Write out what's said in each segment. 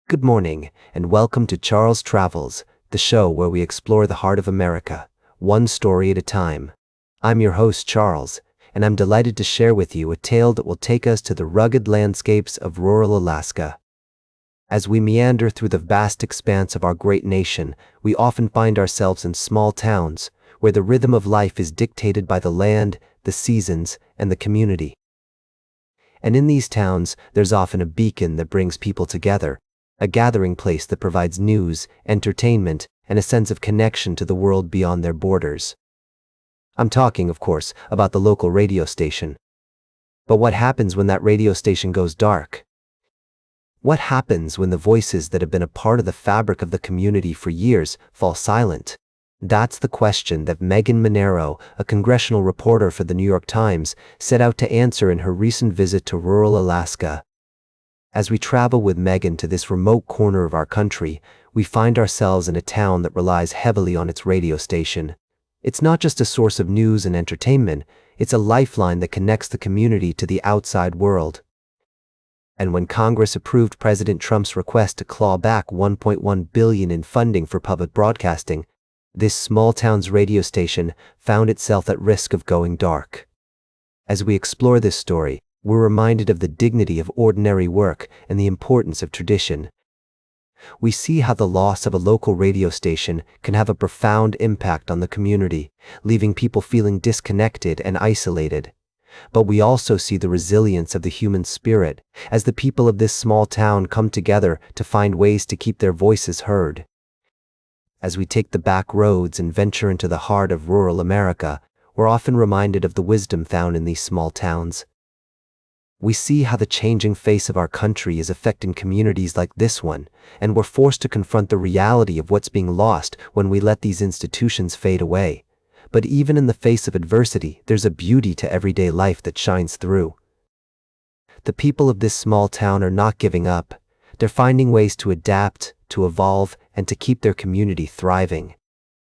Good morning, and welcome to Charles Travels, the show where we explore the heart of America, one story at a time. I'm your host, Charles, and I'm delighted to share with you a tale that will take us to the rugged landscapes of rural Alaska. As we meander through the vast expanse of our great nation, we often find ourselves in small towns, where the rhythm of life is dictated by the land, the seasons, and the community. And in these towns, there's often a beacon that brings people together, a gathering place that provides news, entertainment, and a sense of connection to the world beyond their borders. I'm talking, of course, about the local radio station. But what happens when that radio station goes dark? What happens when the voices that have been a part of the fabric of the community for years fall silent? That's the question that Megan Monero, a congressional reporter for the New York Times, set out to answer in her recent visit to rural Alaska. As we travel with Megan to this remote corner of our country, we find ourselves in a town that relies heavily on its radio station. It's not just a source of news and entertainment, it's a lifeline that connects the community to the outside world. And when Congress approved President Trump's request to claw back $1.1 billion in funding for public broadcasting, this small town's radio station found itself at risk of going dark. As we explore this story, we're reminded of the dignity of ordinary work and the importance of tradition. We see how the loss of a local radio station can have a profound impact on the community, leaving people feeling disconnected and isolated. But we also see the resilience of the human spirit, as the people of this small town come together to find ways to keep their voices heard. As we take the back roads and venture into the heart of rural America, we're often reminded of the wisdom found in these small towns. We see how the changing face of our country is affecting communities like this one, and we're forced to confront the reality of what's being lost when we let these institutions fade away. But even in the face of adversity, there's a beauty to everyday life that shines through. The people of this small town are not giving up. They're finding ways to adapt, to evolve, and to keep their community thriving.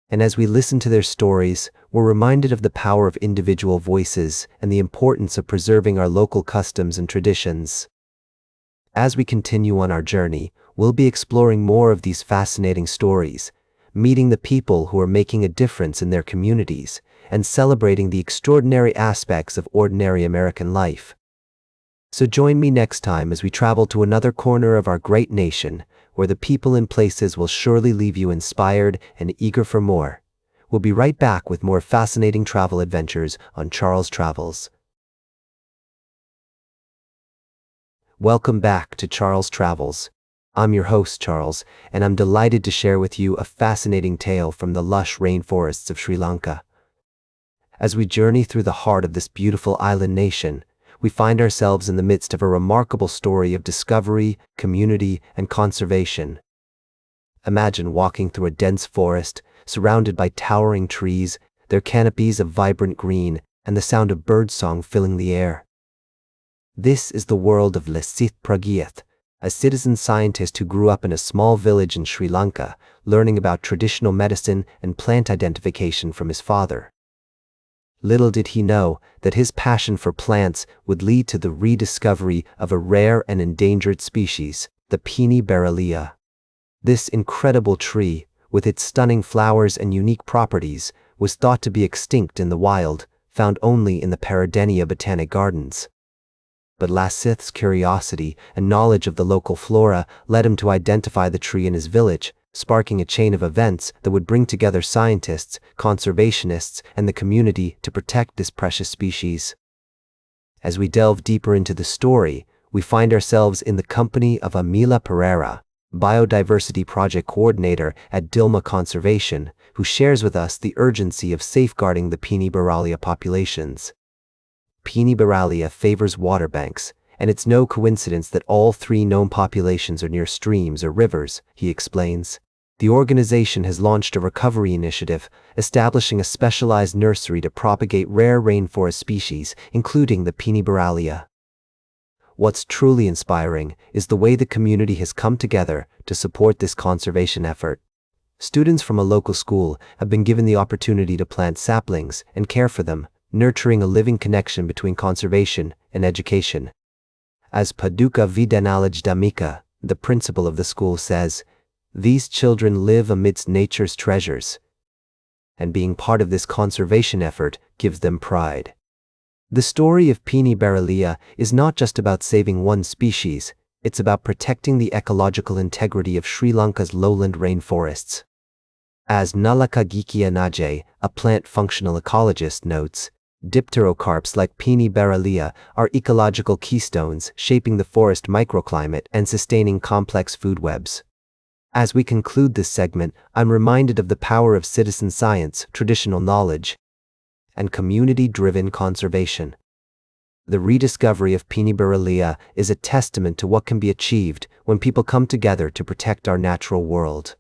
And as we listen to their stories, we're reminded of the power of individual voices and the importance of preserving our local customs and traditions. As we continue on our journey, we'll be exploring more of these fascinating stories, meeting the people who are making a difference in their communities, and celebrating the extraordinary aspects of ordinary American life. So join me next time as we travel to another corner of our great nation, where the people and places will surely leave you inspired and eager for more. We'll be right back with more fascinating travel adventures on Charles Travels. Welcome back to Charles Travels. I'm your host, Charles, and I'm delighted to share with you a fascinating tale from the lush rainforests of Sri Lanka. As we journey through the heart of this beautiful island nation, we find ourselves in the midst of a remarkable story of discovery, community, and conservation. Imagine walking through a dense forest, surrounded by towering trees, their canopies of vibrant green, and the sound of birdsong filling the air. This is the world of Lasith Prageeth, a citizen scientist who grew up in a small village in Sri Lanka, learning about traditional medicine and plant identification from his father. Little did he know that his passion for plants would lead to the rediscovery of a rare and endangered species, the Pini-Beraliya. This incredible tree, with its stunning flowers and unique properties, was thought to be extinct in the wild, found only in the Paradenia Botanic Gardens. But Lasith's curiosity and knowledge of the local flora led him to identify the tree in his village, sparking a chain of events that would bring together scientists, conservationists, and the community to protect this precious species. As we delve deeper into the story, we find ourselves in the company of Amila Pereira, Biodiversity Project Coordinator at Dilma Conservation, who shares with us the urgency of safeguarding the Pini-Beraliya populations. Pini-Beraliya favors water banks, and it's no coincidence that all three known populations are near streams or rivers, he explains. The organization has launched a recovery initiative, establishing a specialized nursery to propagate rare rainforest species, including the Pini-Beraliya. What's truly inspiring is the way the community has come together to support this conservation effort. Students from a local school have been given the opportunity to plant saplings and care for them, nurturing a living connection between conservation and education. As Paduka Vidyanalaj Damika, The principal of the school says, "These children live amidst nature's treasures, and being part of this conservation effort gives them pride." The story of Pini-Beraliya is not just about saving one species, it's about protecting the ecological integrity of Sri Lanka's lowland rainforests. As Nalaka Gikianaje, a plant functional ecologist, notes, dipterocarps like Pini-Beraliya are ecological keystones shaping the forest microclimate and sustaining complex food webs. As we conclude this segment, I'm reminded of the power of citizen science, traditional knowledge, and community-driven conservation. The rediscovery of Pini-Beraliya is a testament to what can be achieved when people come together to protect our natural world.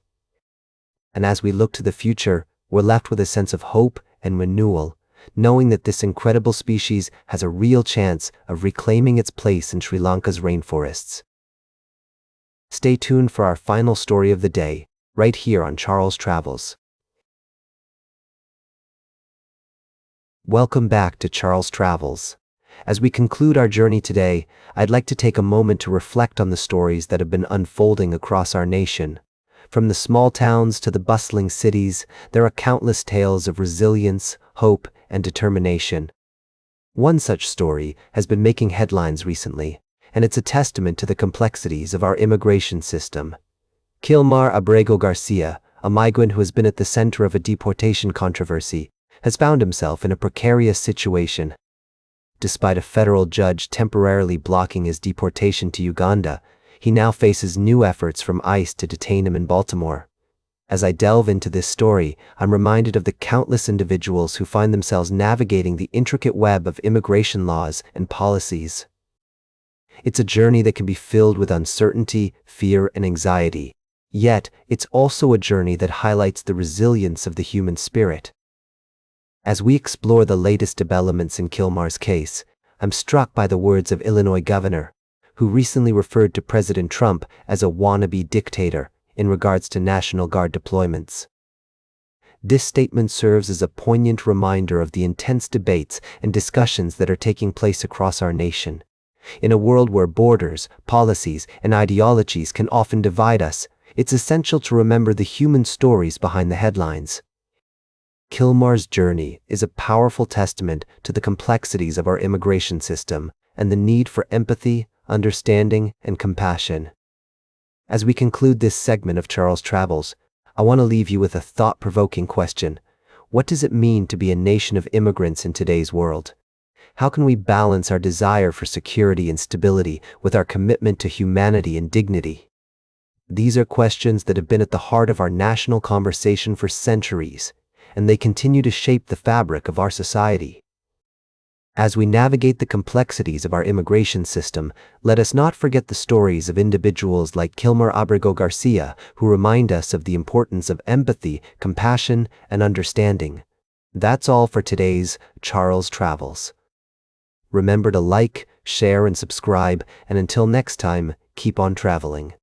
And as we look to the future, we're left with a sense of hope and renewal, knowing that this incredible species has a real chance of reclaiming its place in Sri Lanka's rainforests. Stay tuned for our final story of the day, right here on Charles Travels. Welcome back to Charles Travels. As we conclude our journey today, I'd like to take a moment to reflect on the stories that have been unfolding across our nation. From the small towns to the bustling cities, there are countless tales of resilience, hope, and determination. One such story has been making headlines recently, and it's a testament to the complexities of our immigration system. Kilmar Abrego Garcia, a migrant who has been at the center of a deportation controversy, has found himself in a precarious situation. Despite a federal judge temporarily blocking his deportation to Uganda, he now faces new efforts from ICE to detain him in Baltimore. As I delve into this story, I'm reminded of the countless individuals who find themselves navigating the intricate web of immigration laws and policies. It's a journey that can be filled with uncertainty, fear, and anxiety. Yet, it's also a journey that highlights the resilience of the human spirit. As we explore the latest developments in Kilmar's case, I'm struck by the words of Illinois governor, who recently referred to President Trump as a wannabe dictator in regards to National Guard deployments. This statement serves as a poignant reminder of the intense debates and discussions that are taking place across our nation. In a world where borders, policies, and ideologies can often divide us, it's essential to remember the human stories behind the headlines. Kilmar's journey is a powerful testament to the complexities of our immigration system and the need for empathy, understanding, and compassion. As we conclude this segment of Charles Travels, I want to leave you with a thought-provoking question. What does it mean to be a nation of immigrants in today's world? How can we balance our desire for security and stability with our commitment to humanity and dignity? These are questions that have been at the heart of our national conversation for centuries, and they continue to shape the fabric of our society. As we navigate the complexities of our immigration system, let us not forget the stories of individuals like Kilmar Abrego Garcia, who remind us of the importance of empathy, compassion, and understanding. That's all for today's Charles Travels. Remember to like, share, and subscribe, and until next time, keep on traveling.